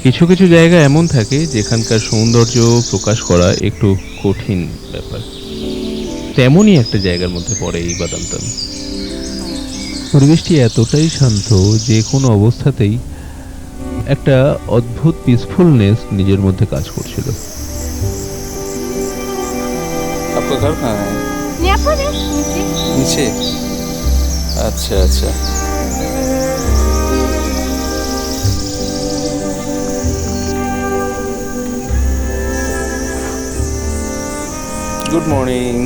কিছু কিছু জায়গা এমন থাকে যেখানকার সৌন্দর্য প্রকাশ করা একটু কঠিন ব্যাপার, তেমনই একটা জায়গার মধ্যে পড়ে এই বাদামতাম। পরিবেশটি এতটাই শান্ত, যে কোনো অবস্থাতেই একটা অদ্ভুত পিসফুলনেস নিজের মধ্যে কাজ করছিল। आपका घर कहाँ है? यहाँ पर है नीचे। नीचे। अच्छा अच्छा। Good morning.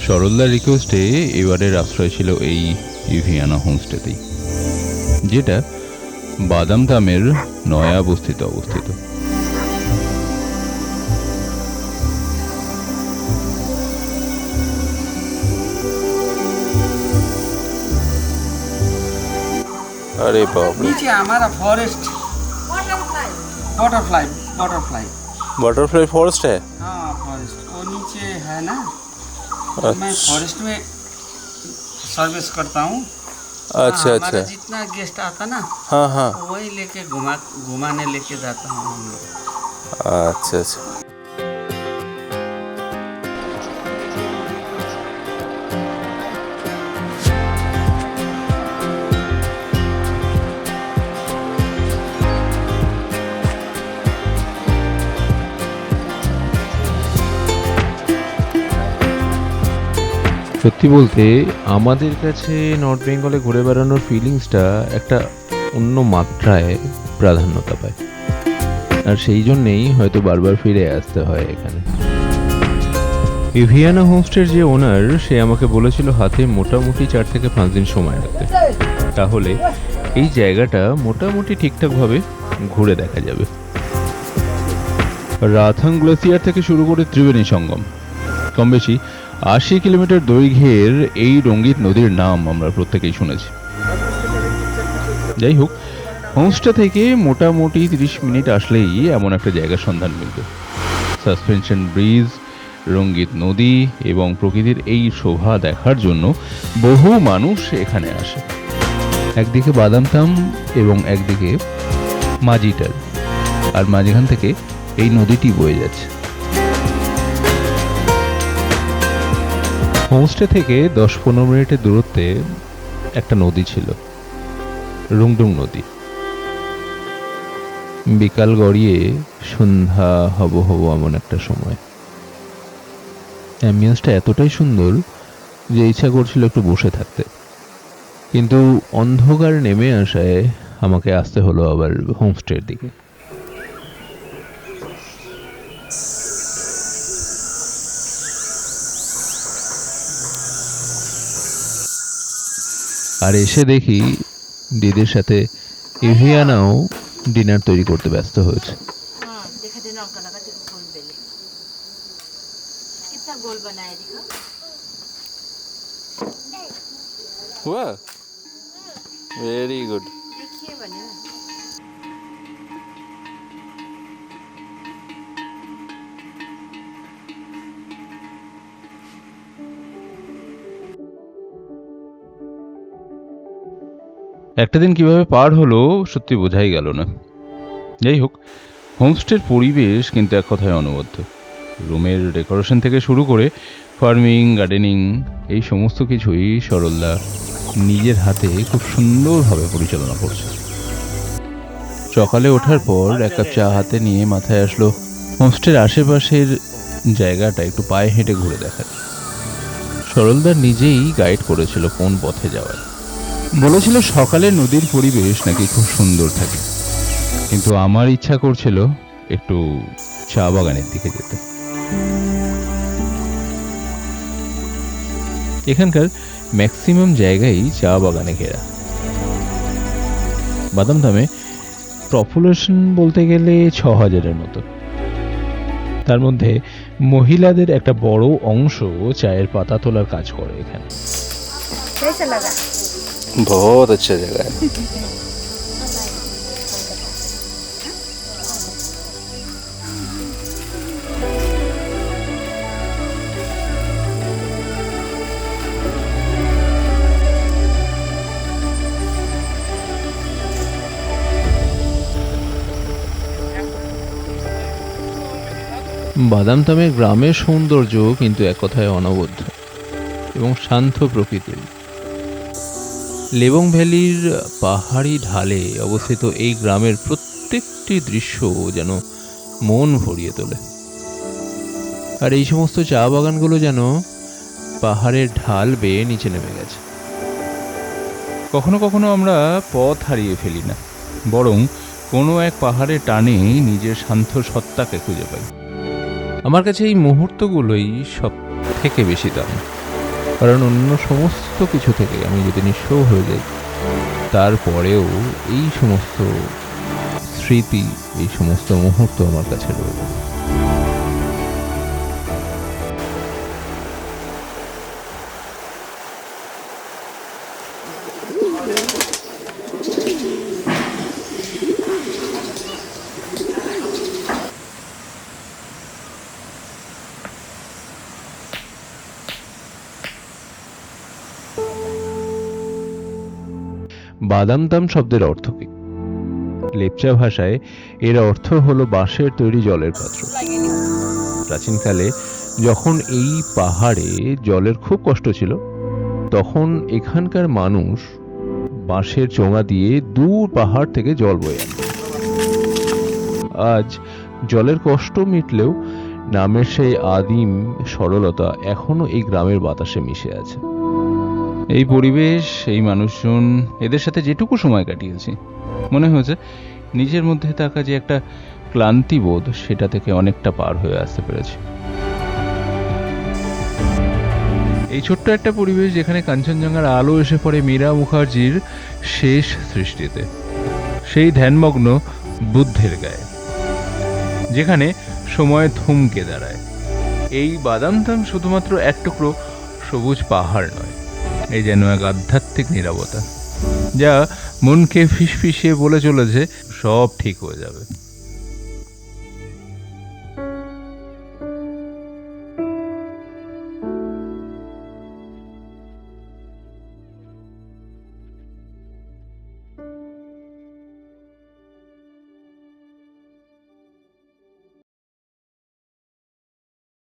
সরলদার রিকোয়েস্টে এবারের আশ্রয় ছিল এই ইভিয়ানা হোমস্টেতেই, যেটা বাদামতামের নয়া বস্তিতে অবস্থিত। अरे बाप रे। नीचे हमारा forest butterfly butterfly butterfly forest है। हाँ फॉरेस्ट वो नीचे है ना। अच्छा। मैं फॉरेस्ट में सर्विस करता हूँ। अच्छा हाँ, अच्छा। हमारा जितना गेस्ट आता ना हाँ हाँ। वही लेके घुमाने लेके जाता हूँ हम लोग। अच्छा अच्छा। সত্যি বলতে আমাদের কাছে নর্থ বেঙ্গলে ঘুরে বেড়ানোর ফিলিংসটা একটা অন্য মাত্রায় প্রাধান্যতা পায়, আর সেই জন্যেই হয়তো বারবার ফিরে আসতে হয় এখানে। ইভিয়ানা হোমস্টের যে ওনার, সে আমাকে বলেছিল হাতে মোটামুটি 4 থেকে 5 দিন সময় রাখতে, তাহলে এই জায়গাটা মোটামুটি ঠিকঠাকভাবে ঘুরে দেখা যাবে। রাথাং গ্লেসিয়ার থেকে শুরু করে ত্রিবেণী সঙ্গম, কম বেশি 80 কিলোমিটার দৈর্ঘ্যের এই রঙ্গিত নদীর নাম আমরা প্রত্যেকেই শুনেছি। যাই হোক, হোমস্টে থেকে মোটামুটি 30 মিনিট আসলেই এমন একটা জায়গার সন্ধান মিলবে। সাসপেনশন ব্রিজ, রঙ্গিত নদী এবং প্রকৃতির এই শোভা দেখার জন্য বহু মানুষ এখানে আসে। একদিকে বাদামতাম এবং একদিকে মাজিটার, আর মাঝখান থেকে এই নদীটি বয়ে যাচ্ছে। হোমস্টে থেকে 10-15 মিনিটের দূরত্বে একটা নদী ছিল, রুংডুং নদী। বিকাল গড়িয়ে সন্ধ্যা হব এমন একটা সময়। অ্যাম্বিয়েন্সটা এতটাই সুন্দর যে ইচ্ছা করছিল একটু বসে থাকতে, কিন্তু অন্ধকার নেমে আসায় আমাকে আসতে হলো আবার হোমস্টের দিকে। আর এসে দেখি দিদির সাথে ইভিয়ানাও ডিনার তৈরি করতে ব্যস্ত হয়েছে। हाँ देखा देना उनका लगा तेरे को गोल बेले कितना गोल बनाया देखो। हुआ? Very good. देखिए बने ना। একটা দিন কিভাবে পার হলো সত্যি বোঝাই গেল না। যাই হোক, হোমস্টের পরিবেশ কিন্তু এক কথায় অনবদ্য। রুমের ডেকোরেশন থেকে শুরু করে ফার্মিং, গার্ডেনিং, এই সমস্ত কিছুই সরলদা নিজের হাতে খুব সুন্দরভাবে পরিচালনা করছে। সকালে ওঠার পর এক কাপ চা হাতে নিয়ে মাথায় আসলো হোমস্টের আশেপাশের জায়গাটা একটু পায়ে হেঁটে ঘুরে দেখার। সরলদা নিজেই গাইড করেছিল কোন পথে যাওয়ার। বলেছিল সকালে নদীর পরিবেশ নাকি খুব সুন্দর থাকে, কিন্তু আমার ইচ্ছা করছিল একটু চা বাগানের দিকে যেত। এখানকার ম্যাক্সিমাম জায়গায় চা বাগানে ঘেরা। বাদামধামে পপুলেশন বলতে গেলে 6000-এর মতো। তার মধ্যে মহিলাদের একটা বড় অংশ চায়ের পাতা তোলার কাজ করে এখানে। कैसा लगा? बहुत अच्छा जगह है। বাদামতামের গ্রামের সৌন্দর্য কিন্তু এক কথায় অনবদ্য এবং শান্ত প্রকৃতির। লেবং ভ্যালির পাহাড়ি ঢালে অবস্থিত এই গ্রামের প্রত্যেকটি দৃশ্য যেন মন ভরিয়ে তোলে। আর এই সমস্ত চা বাগানগুলো যেন পাহাড়ের ঢাল বেয়ে নিচে নেমে গেছে। কখনো কখনো আমরা পথ হারিয়ে ফেলি না, বরং কোনো এক পাহাড়ের টানে নিজের শান্ত সত্তাকে খুঁজে পাই। আমার কাছে এই মুহূর্তগুলোই সব থেকে বেশি দাম, কারণ অন্য সমস্ত কিছু থেকে আমি যদি নিঃস্ব হয়ে যাই, তারপরেও এই সমস্ত স্মৃতি, এই সমস্ত মুহূর্ত আমার কাছে রয়েছে। বাদামতাম শব্দের অর্থ কি? লেপচা ভাষায় এর অর্থ হলো বাঁশের তৈরি জলের পাত্র। প্রাচীনকালে যখন এই পাহাড়ে জলের খুব কষ্ট ছিল, তখন এখানকার মানুষ বাঁশের চোঙা দিয়ে দূর পাহাড় থেকে জল বয়ে আনত। আজ জলের কষ্ট মিটলেও নামের সেই আদিম সরলতা এখনো এই গ্রামের বাতাসে মিশে আছে। এই পরিবেশ, এই মানুষজন, এদের সাথে যেটুকু সময় কাটিয়েছি, মনে হয়েছে নিজের মধ্যে থাকা যে একটা ক্লান্তিবোধ, সেটা থেকে অনেকটা পার হয়ে আসতে পেরেছি। এই ছোট্ট একটা পরিবেশ যেখানে কাঞ্চনজঙ্ঘার আলো এসে পড়ে মীরা মুখার্জির শেষ সৃষ্টিতে, সেই ধ্যানমগ্ন বুদ্ধের গায়ে, যেখানে সময় থমকে দাঁড়ায়। এই বাদামতাম শুধুমাত্র এক টুকরো সবুজ পাহাড় নয়, এই যেন এক আধ্যাত্মিক নীরবতা, যা মনকে ফিসফিসিয়ে বলে চলেছে সব ঠিক হয়ে যাবে।